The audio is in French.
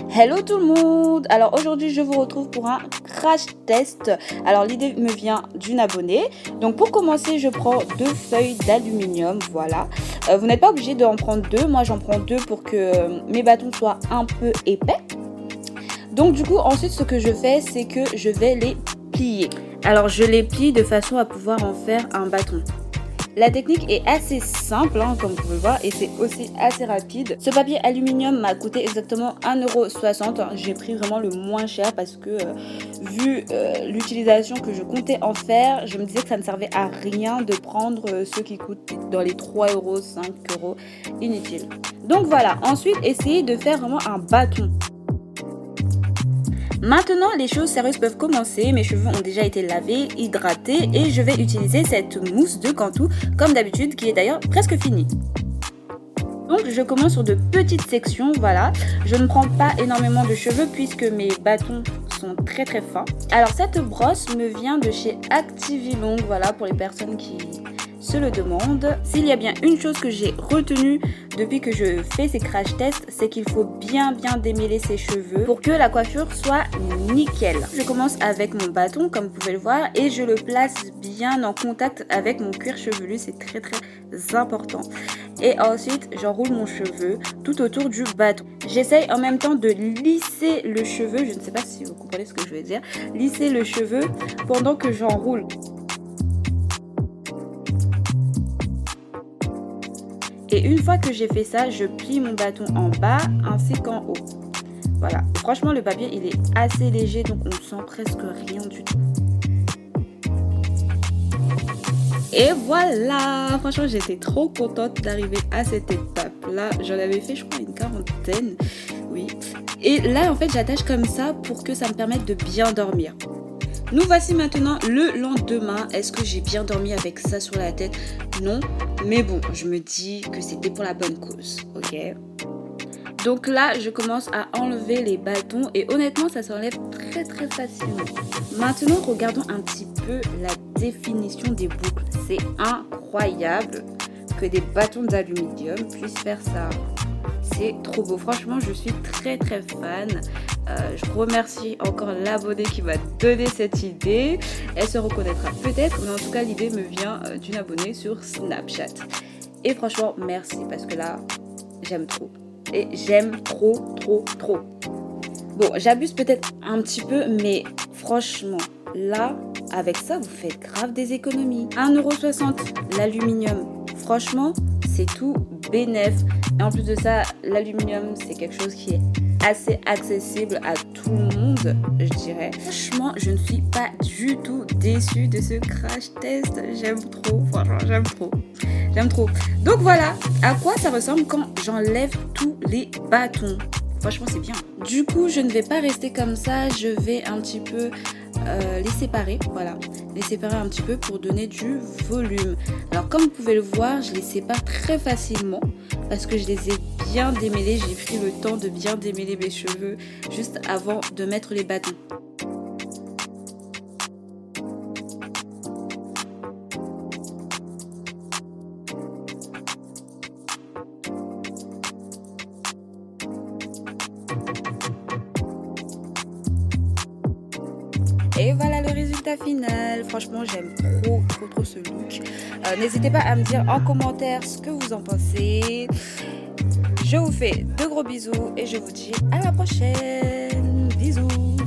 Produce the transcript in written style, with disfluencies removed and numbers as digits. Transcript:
Hello tout le monde! Alors aujourd'hui je vous retrouve pour un crash test. Alors l'idée me vient d'une abonnée. Donc pour commencer je prends 2 feuilles d'aluminium, voilà. Vous n'êtes pas obligé d'en prendre 2, moi j'en prends 2 pour que mes bâtons soient un peu épais. Donc du coup ensuite ce que je fais c'est que je vais les plier. Alors je les plie de façon à pouvoir en faire un bâton. La technique est assez simple, comme vous pouvez le voir, et c'est aussi assez rapide. Ce papier aluminium m'a coûté exactement 1,60 €. J'ai pris vraiment le moins cher parce que, vu l'utilisation que je comptais en faire, je me disais que ça ne servait à rien de prendre ceux qui coûtent dans les 3 €, 5 €, inutile. Donc voilà, ensuite, essayez de faire vraiment un bâton. Maintenant, les choses sérieuses peuvent commencer. Mes cheveux ont déjà été lavés, hydratés et je vais utiliser cette mousse de Cantu comme d'habitude qui est d'ailleurs presque finie. Donc je commence sur de petites sections, voilà. Je ne prends pas énormément de cheveux puisque mes bâtons sont très fins. Alors cette brosse me vient de chez Activilong, voilà, pour les personnes qui se le demandent. S'il y a bien une chose que j'ai retenue depuis que je fais ces crash tests, c'est qu'il faut bien démêler ses cheveux pour que la coiffure soit nickel. Je commence avec mon bâton comme vous pouvez le voir et je le place bien en contact avec mon cuir chevelu, c'est très important. Et ensuite j'enroule mon cheveu tout autour du bâton. J'essaye en même temps de lisser le cheveu, je ne sais pas si vous comprenez ce que je veux dire, lisser le cheveu pendant que j'enroule. Et une fois que j'ai fait ça, je plie mon bâton en bas ainsi qu'en haut. Voilà, franchement le papier il est assez léger donc on ne sent presque rien du tout. Et voilà, franchement j'étais trop contente d'arriver à cette étape là. J'en avais fait je crois une quarantaine, oui. Et là en fait j'attache comme ça pour que ça me permette de bien dormir. Nous voici maintenant le lendemain. Est-ce que j'ai bien dormi avec ça sur la tête? Non, mais bon, je me dis que c'était pour la bonne cause, ok? Donc là, je commence à enlever les bâtons et honnêtement, ça s'enlève très facilement. Maintenant, regardons un petit peu la définition des boucles. C'est incroyable que des bâtons d'aluminium puissent faire ça. C'est trop beau, franchement je suis très fan. Je remercie encore l'abonnée qui m'a donné cette idée. Elle se reconnaîtra peut-être, mais en tout cas l'idée me vient d'une abonnée sur Snapchat. Et franchement merci parce que là j'aime trop. Et j'aime trop. Bon, j'abuse peut-être un petit peu, mais franchement là avec ça vous faites grave des économies. 1,60 € l'aluminium, franchement c'est tout bénef. Et en plus de ça, l'aluminium, c'est quelque chose qui est assez accessible à tout le monde, je dirais. Franchement, je ne suis pas du tout déçue de ce crash test. J'aime trop, franchement, j'aime trop. Donc voilà à quoi ça ressemble quand j'enlève tous les bâtons. Franchement, c'est bien. Du coup, je ne vais pas rester comme ça. Je vais un petit peu les séparer, voilà. Les séparer un petit peu pour donner du volume. Alors, comme vous pouvez le voir, je les sépare très facilement parce que je les ai bien démêlés. J'ai pris le temps de bien démêler mes cheveux juste avant de mettre les bâtons. Et voilà le résultat final. Franchement, j'aime trop ce look. N'hésitez pas à me dire en commentaire ce que vous en pensez. Je vous fais de gros bisous et je vous dis à la prochaine. Bisous.